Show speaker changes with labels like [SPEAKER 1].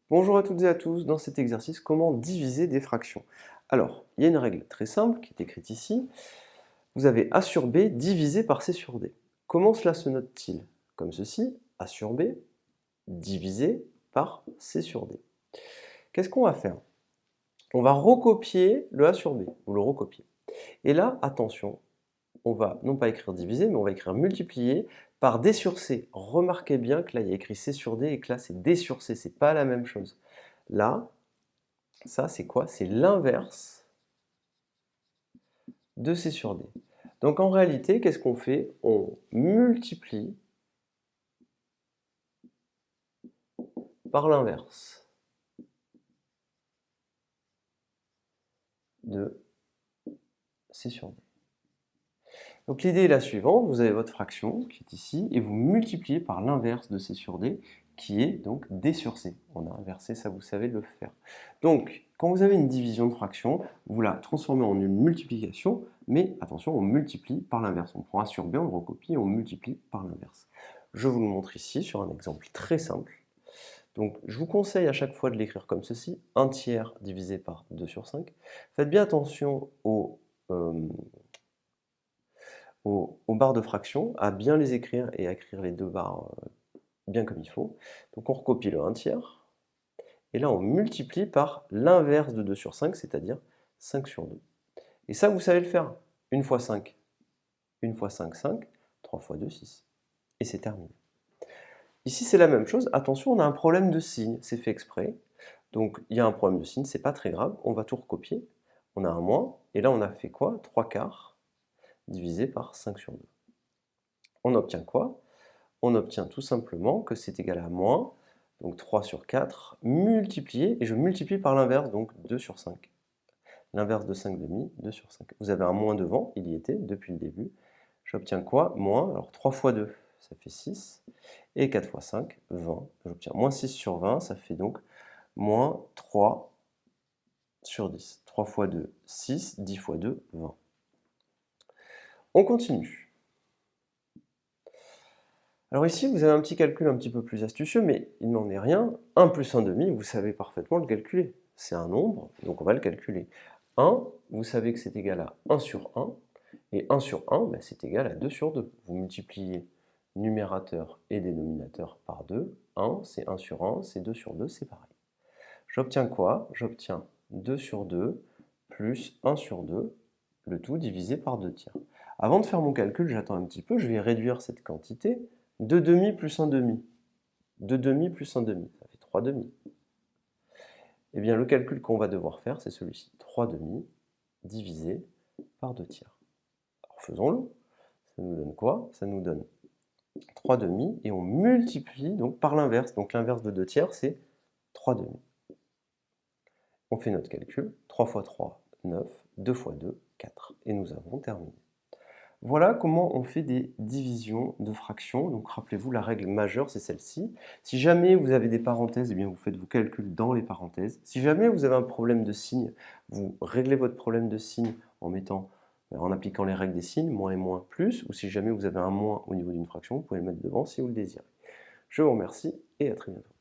[SPEAKER 1] Bonjour à toutes et à tous, dans cet exercice, comment diviser des fractions? Alors, il y a une règle très simple qui est écrite ici. Vous avez A sur B divisé par C sur D. Comment cela se note-t-il? Comme ceci, A sur B divisé par C sur D. Qu'est-ce qu'on va faire? On va recopier le A sur B, vous le recopiez. Et là, attention, on va non pas écrire diviser, mais on va écrire multiplier par D sur C. Remarquez bien que là, il y a écrit C sur D et que là, c'est D sur C, c'est pas la même chose. Là, ça, c'est quoi? C'est l'inverse de C sur D. Donc en réalité, qu'est-ce qu'on fait? On multiplie par l'inverse de C sur D. Donc l'idée est la suivante, vous avez votre fraction qui est ici, et vous multipliez par l'inverse de C sur D, qui est donc D sur C. On a inversé, ça vous savez le faire. Donc, quand vous avez une division de fraction, vous la transformez en une multiplication, mais attention, on multiplie par l'inverse. On prend A sur B, on le recopie et on multiplie par l'inverse. Je vous le montre ici sur un exemple très simple. Donc, je vous conseille à chaque fois de l'écrire comme ceci, 1 tiers divisé par 2 sur 5. Faites bien attention aux barres de fraction, à bien les écrire et à écrire les deux barres bien comme il faut. Donc on recopie le 1 tiers, et là on multiplie par l'inverse de 2 sur 5, c'est-à-dire 5 sur 2. Et ça, vous savez le faire. 1 fois 5, 1 fois 5, 5, 3 fois 2, 6. Et c'est terminé. Ici c'est la même chose, attention, on a un problème de signe, c'est fait exprès. Donc il y a un problème de signe, c'est pas très grave, on va tout recopier. On a un moins, et là on a fait quoi? 3 quarts divisé par 5 sur 2. On obtient quoi? On obtient tout simplement que c'est égal à moins, donc 3 sur 4, multiplié, et je multiplie par l'inverse, donc 2 sur 5. L'inverse de 5 demi, 2 sur 5. Vous avez un moins devant, il y était depuis le début. J'obtiens quoi? Moins, alors 3 fois 2, ça fait 6, et 4 fois 5, 20. J'obtiens moins 6 sur 20, ça fait donc moins 3 sur 10. 3 fois 2, 6, 10 fois 2, 20. On continue. Alors ici, vous avez un petit calcul un petit peu plus astucieux, mais il n'en est rien. 1 plus 1 demi, vous savez parfaitement le calculer. C'est un nombre, donc on va le calculer. 1, vous savez que c'est égal à 1 sur 1, et 1 sur 1, ben, c'est égal à 2 sur 2. Vous multipliez numérateur et dénominateur par 2. 1, c'est 1 sur 1, c'est 2 sur 2, c'est pareil. J'obtiens quoi? J'obtiens 2 sur 2 plus 1 sur 2, le tout divisé par 2 tiers. Avant de faire mon calcul, j'attends un petit peu, je vais réduire cette quantité. 2 demi plus 1 demi. 2 demi plus 1 demi, ça fait 3 demi. Eh bien, le calcul qu'on va devoir faire, c'est celui-ci. 3 demi divisé par 2 tiers. Alors faisons-le. Ça nous donne quoi? Ça nous donne 3 demi, et on multiplie donc par l'inverse. Donc l'inverse de 2 tiers, c'est 3 demi. On fait notre calcul. 3 fois 3, 9. 2 fois 2, 4. Et nous avons terminé. Voilà comment on fait des divisions de fractions. Donc rappelez-vous, la règle majeure, c'est celle-ci. Si jamais vous avez des parenthèses, eh bien vous faites vos calculs dans les parenthèses. Si jamais vous avez un problème de signe, vous réglez votre problème de signe en appliquant les règles des signes, moins et moins, plus, ou si jamais vous avez un moins au niveau d'une fraction, vous pouvez le mettre devant si vous le désirez. Je vous remercie et à très bientôt.